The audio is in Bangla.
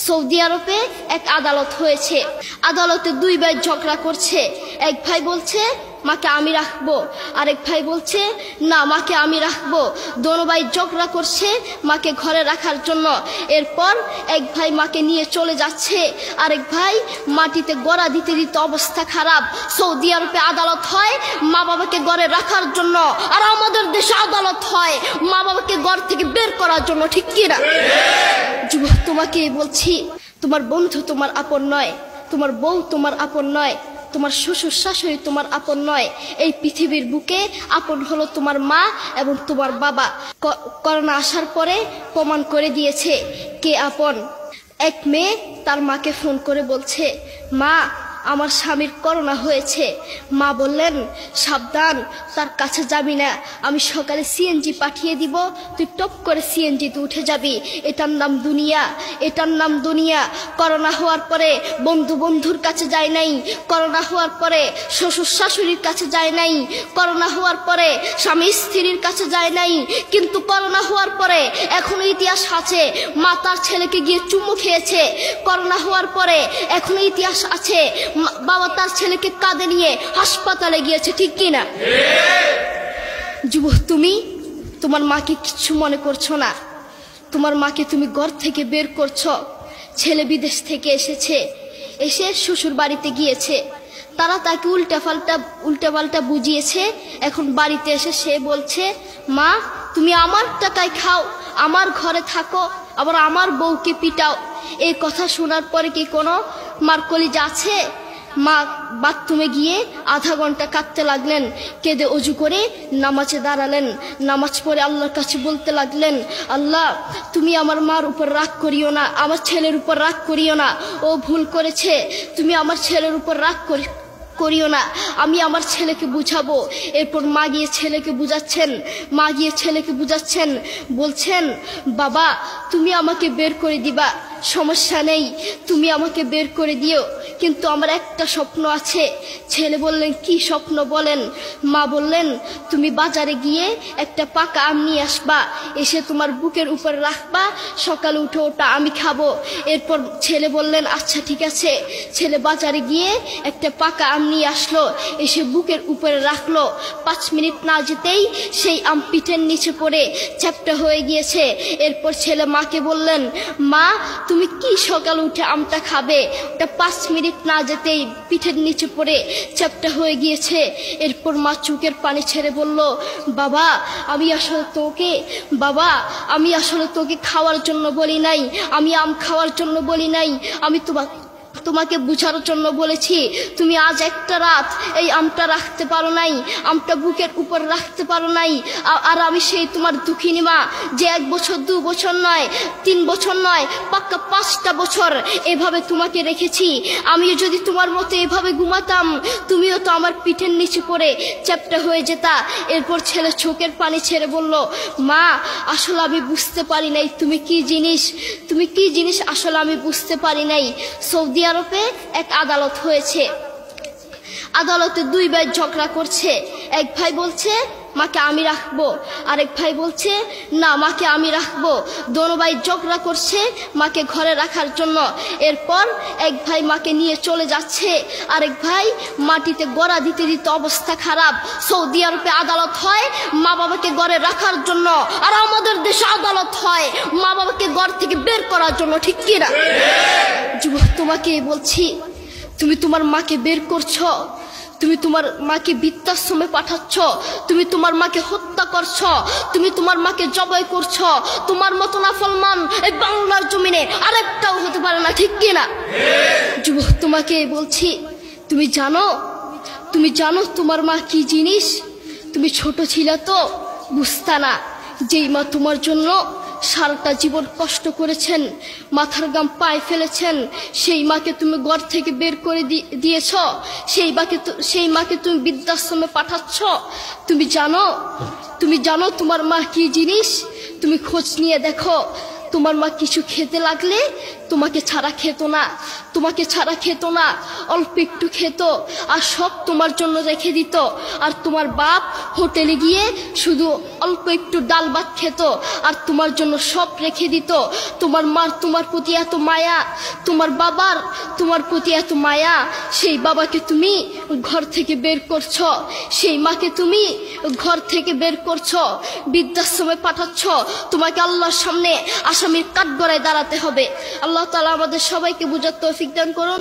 সৌদি আরবে এক আদালত হয়েছে। আদালতে দুই ভাই ঝগড়া করছে। এক ভাই বলছে মাকে আমি রাখবো, আরেক ভাই বলছে না মাকে আমি রাখবো। দোনো ভাই ঝগড়া করছে মাকে ঘরে রাখার জন্য। এরপর এক ভাই মাকে নিয়ে চলে যাচ্ছে, আরেক ভাই মাটিতে গড়া দিতে দিতে অবস্থা খারাপ। সৌদি আরবে আদালত হয় মা বাবাকে ঘরে রাখার জন্য, আর আমাদের দেশে আদালত হয় মা বাবাকে ঘর থেকে বের করার জন্য, ঠিক কিনা? যুবক, তোমাকে বলছি, তোমার বন্ধু তোমার আপন নয়, তোমার বউ তোমার আপন নয়, তোমার শ্বশুর শাশুড়ি তোমার আপন নয়। এই পৃথিবীর বুকে আপন হলো তোমার মা এবং তোমার বাবা। করোনা আসার পরে প্রমাণ করে দিয়েছে কে আপন। এক মেয়ে তার মাকে ফোন করে বলছে, মা আমার স্বামীর করোনা হয়েছে। মা বললেন সাবধান, তার কাছে যাবি না, আমি সকালে সিএনজি পাঠিয়ে দিব, তুই টপ করে সিএনজিতে উঠে যাবি। এটার নাম দুনিয়া, এটার নাম দুনিয়া। করোনা হওয়ার পরে বন্ধুর কাছে যায় নাই, করোনা হওয়ার পরে শ্বশুর শাশুড়ির কাছে যায় নাই, করোনা হওয়ার পরে স্বামী স্ত্রীর কাছে যায় নাই, কিন্তু করোনা হওয়ার পরে এখনো ইতিহাস আছে মা তার ছেলেকে গিয়ে চুমু খেয়েছে। করোনা হওয়ার পরে এখনো ইতিহাস আছে বাবা তার ছেলেকে কাঁধে নিয়ে হাসপাতালে গিয়েছে, ঠিক কিনা? যুবক, তুমি তোমার মাকে কিচ্ছু মনে করছো না। তোমার মাকে তুমি ঘর থেকে বের করছো। ছেলে বিদেশ থেকে এসেছে, এসে শ্বশুর বাড়িতে গিয়েছে, তারা তাকে উল্টাপাল্টা বুঝিয়েছে। এখন বাড়িতে এসে সে বলছে, মা তুমি আমার টাকায় খাও, আমার ঘরে থাকো, আবার আমার বউকে পিটাও। এই কথা শোনার পরে কি কোনো মার কলিজা আছে? মা বাথরুমে গিয়ে আধা ঘন্টা কাঁদতে লাগলেন। কেঁদে অজু করে নামাজে দাঁড়ালেন। নামাজ পড়ে আল্লাহর কাছে বলতে লাগলেন, আল্লাহ তুমি আমার মার উপর রাগ করিও না, আমার ছেলের উপর রাগ করিও না, ও ভুল করেছে, তুমি আমার ছেলের উপর রাগ করিও না, আমি আমার ছেলেকে বুঝাবো। এরপর মা গিয়ে ছেলেকে বুঝাচ্ছেন, বলছেন বাবা তুমি আমাকে বের করে দিবা, সমস্যা নেই, তুমি আমাকে বের করে দিও, কিন্তু আমার একটা স্বপ্ন আছে। ছেলে বললেন কি স্বপ্ন বলেন? মা বললেন তুমি বাজারে গিয়ে একটা পাকা আম নিয়ে আসবা, এসে তোমার বুকের উপরে রাখবা, সকালে উঠে ওটা আমি খাবো। এরপর ছেলে বললেন আচ্ছা ঠিক আছে। ছেলে বাজারে গিয়ে একটা পাকা আম নিয়ে আসলো, এসে বুকের উপরে রাখলো। 5 মিনিট না যেতেই সেই আম পিঠের নিচে পড়ে চ্যাপ্টা হয়ে গিয়েছে। এরপর ছেলে মাকে বললেন, মা তুমি কি সকালে উঠে আমটা খাবে? ওটা 5 মিনিট না যেতেই পিঠের নিচে পড়ে চ্যাপ্টা হয়ে গিয়েছে। এরপর মা চোখের পানি ছেড়ে বলল, বাবা আমি আসলে তোকে খাওয়ার জন্য বলি নাই, আমি আম খাওয়ার জন্য বলি নাই, আমি তোমাকে বুঝার জন্য বলেছি। তুমি আজ একটা রাত এই আমটা রাখতে পারো নাই, আমটা বুকের উপর রাখতে পারো নাই, আর আমি সেই তোমার দুঃখিনী মা যে 1 বছর 2 বছর নয় 3 বছর নয় পাক্কা 5টা বছর এভাবে তোমাকে রেখেছি। আমিও যদি তোমার মতো এভাবে ঘুমাতাম, তুমিও তো আমার পিঠের নিচে পড়ে চ্যাপ্টা হয়ে যেতা। এরপর ছেলে চোখের পানি ছেড়ে বলল, মা আসলে আমি বুঝতে পারি নাই তুমি কি জিনিস আসলে আমি বুঝতে পারি নাই। সৌদি আরবে এক আদালত হয়েছে। আদালতে দুই ভাই ঝগড়া করছে। এক ভাই বলছে মাকে আমি রাখবো, আরেক ভাই বলছে না মাকে আমি রাখবো। দোনো ভাই ঝগড়া করছে মাকে ঘরে রাখার জন্য। এরপর এক ভাই মাকে নিয়ে চলে যাচ্ছে, আরেক ভাই মাটিতে গড়া দিতে দিতে অবস্থা খারাপ। সৌদি আরবে আদালত হয় মা বাবাকে ঘরে রাখার জন্য, আর আমাদের দেশে আদালত হয় মা বাবাকে ঘর থেকে বের করার জন্য, ঠিক কিনা? যুবক, তোমাকে বলছি, তুমি তোমার মাকে বের করছো, তুমি তোমার মাকে বৃদ্ধাশ্রমে পাঠাচ্ছ, তুমি তোমার মাকে হত্যা করছ, তুমি তোমার মাকে জবাই করছ। তোমার মতো নাফরমান এই বাংলার জমিনে আরেকটাও হতে পারে না, ঠিক কিনা? যুবক, তোমাকে বলছি, তুমি জানো তোমার মা কি জিনিস? তুমি ছোট ছিলে তো বুঝতা না। যেই মা তোমার জন্য সারাটা জীবন কষ্ট করেছেন, মাথার গাম পায়ে ফেলেছেন, সেই মাকে তুমি ঘর থেকে বের করে দিয়েছ, সেই মাকে তুমি বৃদ্ধাশ্রমে পাঠাচ্ছ। তুমি জানো তোমার মা কি জিনিস? তুমি খোঁজ নিয়ে দেখো, তোমার মা কিছু খেতে লাগলে তোমাকে ছাড়া খেত না, অল্প একটু খেত আর সব তোমার জন্য রেখে দিত, আর তোমার বাপ হোটেলে গিয়ে শুধু অল্প একটু ডাল ভাত খেত আর তোমার জন্য সব রেখে দিত। তোমার মার তোমার প্রতি এত মায়া, তোমার বাবার তোমার প্রতি এত মায়া, সেই বাবাকে তুমি ঘর থেকে বের করছো, সেই মাকে তুমি ঘর থেকে বের করছো, বৃদ্ধাশ্রমে পাঠাচ্ছ। তোমাকে আল্লাহর সামনে আসামির কাঠগড়ায় দাঁড়াতে হবে। আল্লাহ তাআলা আমাদের সবাইকে বুঝার তৌফিক দান করুন।